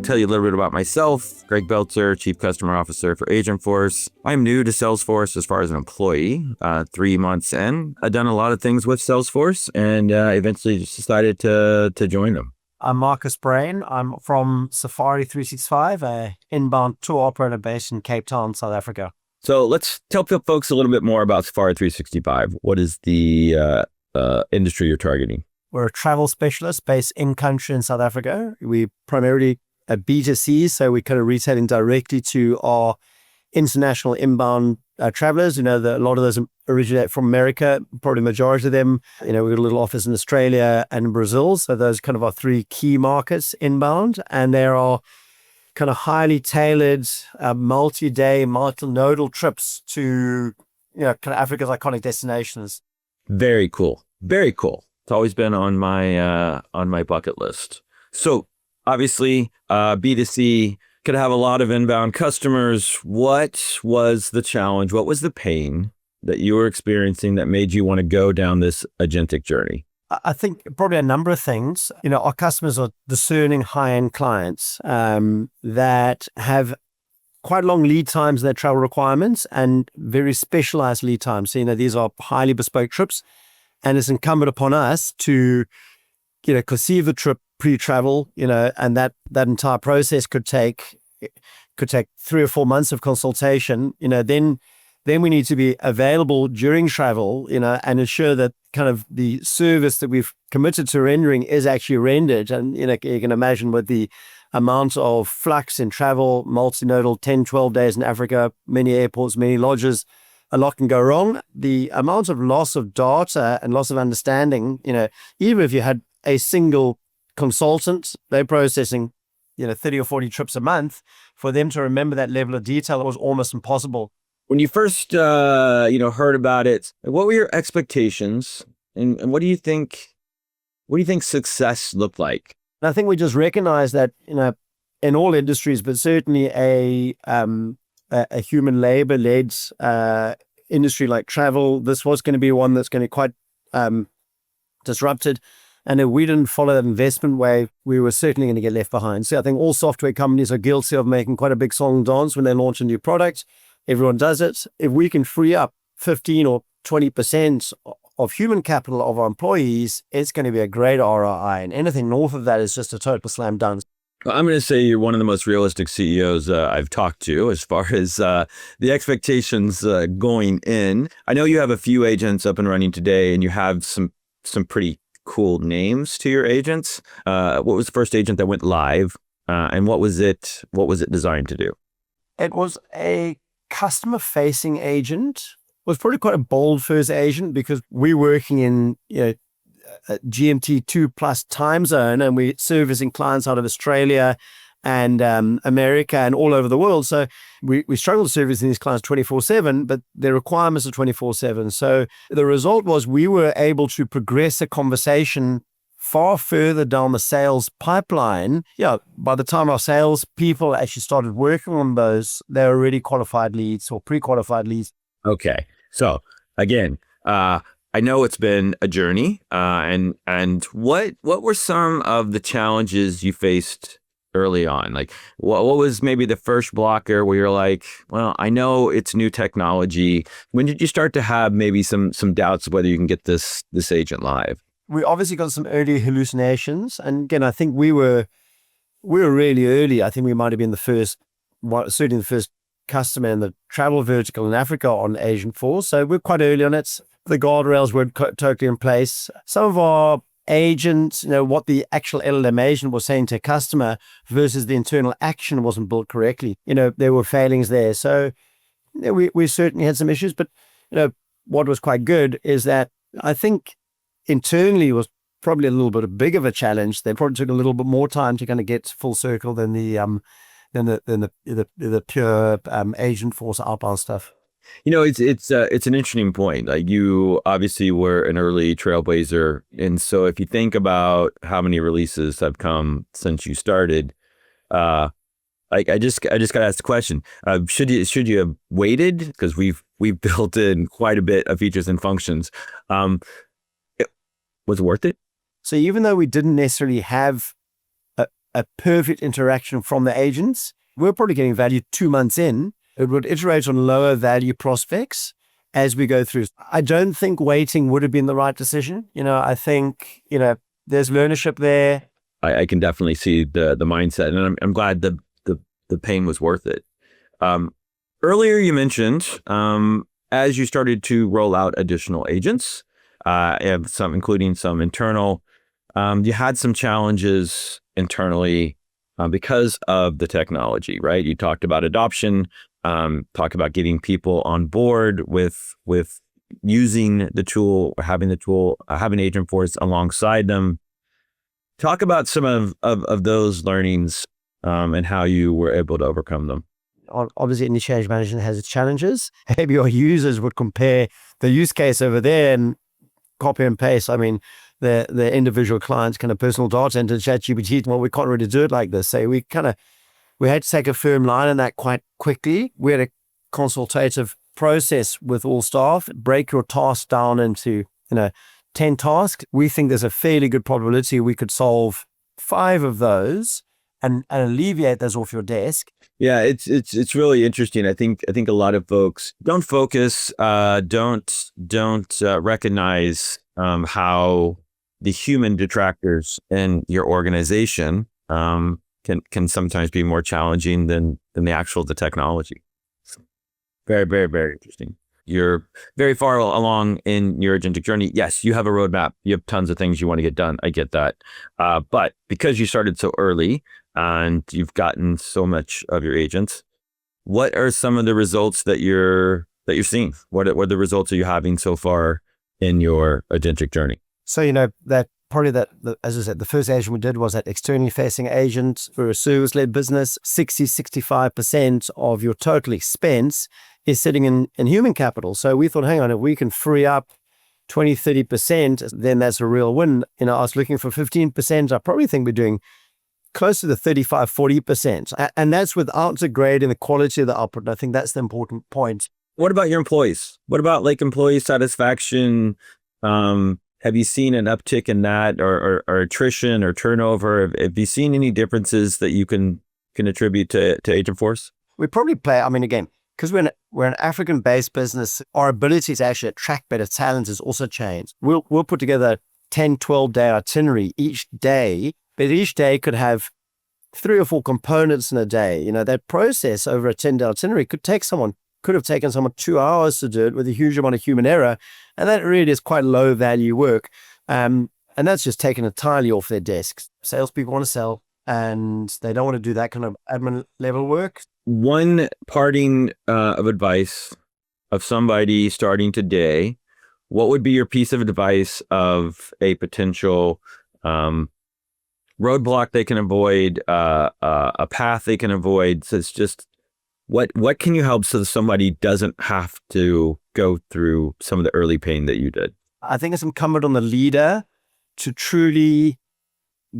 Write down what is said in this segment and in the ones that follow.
tell you a little bit about myself. Greg Belzer, Chief Customer Officer for Agentforce. I'm new to Salesforce as far as an employee, 3 months in. I've done a lot of things with Salesforce and eventually just decided to join them. I'm Marcus Brain. I'm from Safari365, a inbound tour operator based in Cape Town, South Africa. So let's tell folks a little bit more about Safari365. What is the industry you're targeting? We're a travel specialist based in-country in South Africa. We primarily a B2C, so we kind of retailing directly to our international inbound travelers. A lot of those originate from America, probably majority of them. We've got a little office in Australia and Brazil. So those kind of our three key markets inbound. And there are kind of highly tailored, multi-day, multi-nodal trips to, kind of Africa's iconic destinations. Very cool. Very cool. It's always been on my bucket list. So obviously, B2C could have a lot of inbound customers. What was the challenge? What was the pain that you were experiencing that made you want to go down this agentic journey? I think probably a number of things. Our customers are discerning high-end clients that have quite long lead times in their travel requirements and very specialized lead times. So, these are highly bespoke trips. And it's incumbent upon us to, conceive the trip pre-travel, and that entire process could take 3 or 4 months of consultation. Then we need to be available during travel, and ensure that kind of the service that we've committed to rendering is actually rendered. And, you can imagine with the amount of flux in travel, multinodal, 10, 12 days in Africa, many airports, many lodges, a lot can go wrong. The amount of loss of data and loss of understanding, even if you had a single consultant, they're processing, 30 or 40 trips a month, for them to remember that level of detail was almost impossible. When you first, heard about it, what were your expectations and what do you think success looked like? And I think we just recognize that, in all industries, but certainly a human labor-led industry like travel, this was going to be one that's going to be quite disrupted. And if we didn't follow that investment wave, we were certainly going to get left behind. So I think all software companies are guilty of making quite a big song and dance when they launch a new product. Everyone does it. If we can free up 15 or 20% of human capital of our employees, it's going to be a great ROI. And anything north of that is just a total slam dunk. I'm going to say you're one of the most realistic CEOs I've talked to as far as the expectations going in. I know you have a few agents up and running today, and you have some pretty cool names to your agents. What was the first agent that went live, and what was it designed to do? It was a customer-facing agent. It was probably quite a bold first agent because we're working in GMT 2+ time zone, and we're servicing clients out of Australia and America and all over the world. So we struggle to service these clients 24/7, but their requirements are 24/7. So the result was we were able to progress a conversation far further down the sales pipeline. By the time our sales people actually started working on those, they were already qualified leads or pre-qualified leads. Okay. So again, I know it's been a journey, and what were some of the challenges you faced early on? Like, what was maybe the first blocker where you're like, well, I know it's new technology. When did you start to have maybe some doubts of whether you can get this agent live? We obviously got some early hallucinations, and again, I think we were really early. I think we might have been certainly the first customer in the travel vertical in Africa on Agentforce. So we're quite early on it. The guardrails weren't totally in place. Some of our agents, what the actual LLM agent was saying to a customer versus the internal action wasn't built correctly. There were failings there. So we certainly had some issues, but what was quite good is that I think internally was probably a little bit big of a challenge. They probably took a little bit more time to kind of get full circle than the pure Agentforce outbound stuff. It's an interesting point. Like, you obviously were an early trailblazer, and so if you think about how many releases have come since you started, I just got to ask the question: should you have waited? Because we've built in quite a bit of features and functions. Was it worth it? So even though we didn't necessarily have a perfect interaction from the agents, we're probably getting value 2 months in. It would iterate on lower value prospects as we go through. I don't think waiting would have been the right decision. I think, there's learnership there. I can definitely see the mindset, and I'm glad the pain was worth it. Earlier you mentioned, as you started to roll out additional agents, and including some internal, you had some challenges internally because of the technology, right? You talked about adoption, talk about getting people on board with using the tool, or having Agentforce alongside them. Talk about some of those learnings and how you were able to overcome them. Obviously, any change management has its challenges. Maybe your users would compare the use case over there and copy and paste. I mean, the individual clients kind of personal data into ChatGPT. Well, we can't really do it like this. So we had to take a firm line on that quite quickly. We had a consultative process with all staff, break your task down into 10 tasks. We think there's a fairly good probability we could solve 5 of those and alleviate those off your desk. Yeah, it's really interesting. I think a lot of folks don't focus, don't recognize how the human detractors in your organization can sometimes be more challenging than the technology. Very, very, very interesting. You're very far along in your agentic journey. Yes, you have a roadmap. You have tons of things you want to get done. I get that. But because you started so early and you've gotten so much of your agents, what are some of the results that you're seeing? What are the results are you having so far in your agentic journey? So, as I said, the first agent we did was that externally facing agent for a service-led business. 65% of your total expense is sitting in human capital. So we thought, hang on, if we can free up 20-30%, then that's a real win. I was looking for 15%. I probably think we're doing close to the 35-40%. And that's without degrading the quality of the output. And I think that's the important point. What about your employees? What about employee satisfaction? Have you seen an uptick in that, or attrition or turnover? Have you seen any differences that you can attribute to Agentforce? We probably again, because we're an African-based business, our ability to actually attract better talent has also changed. We'll put together a 10, 12-day itinerary each day, but each day could have 3 or 4 components in a day. That process over a 10-day itinerary could have taken someone 2 hours to do it with a huge amount of human error. And that really is quite low value work. And that's just taken entirely off their desks. Salespeople want to sell and they don't want to do that kind of admin level work. One parting of advice of somebody starting today, what would be your piece of advice of a potential roadblock they can avoid, a path they can avoid? So it's just, what can you help so that somebody doesn't have to go through some of the early pain that you did? I think it's incumbent on the leader to truly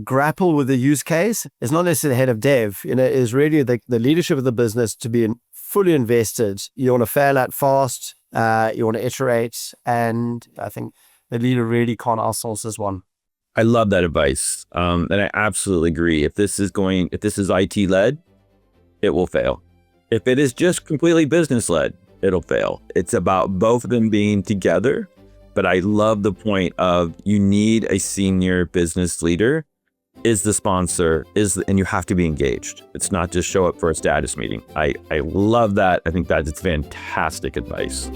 grapple with the use case. It's not necessarily the head of dev, is really the leadership of the business to be fully invested. You want to fail out fast, you want to iterate, and I think the leader really can't outsource this one. I love that advice. And I absolutely agree. If this is IT led, it will fail. If it is just completely business led, it'll fail. It's about both of them being together. But I love the point of you need a senior business leader, is the sponsor, and you have to be engaged. It's not just show up for a status meeting. I love that. I think that it's fantastic advice.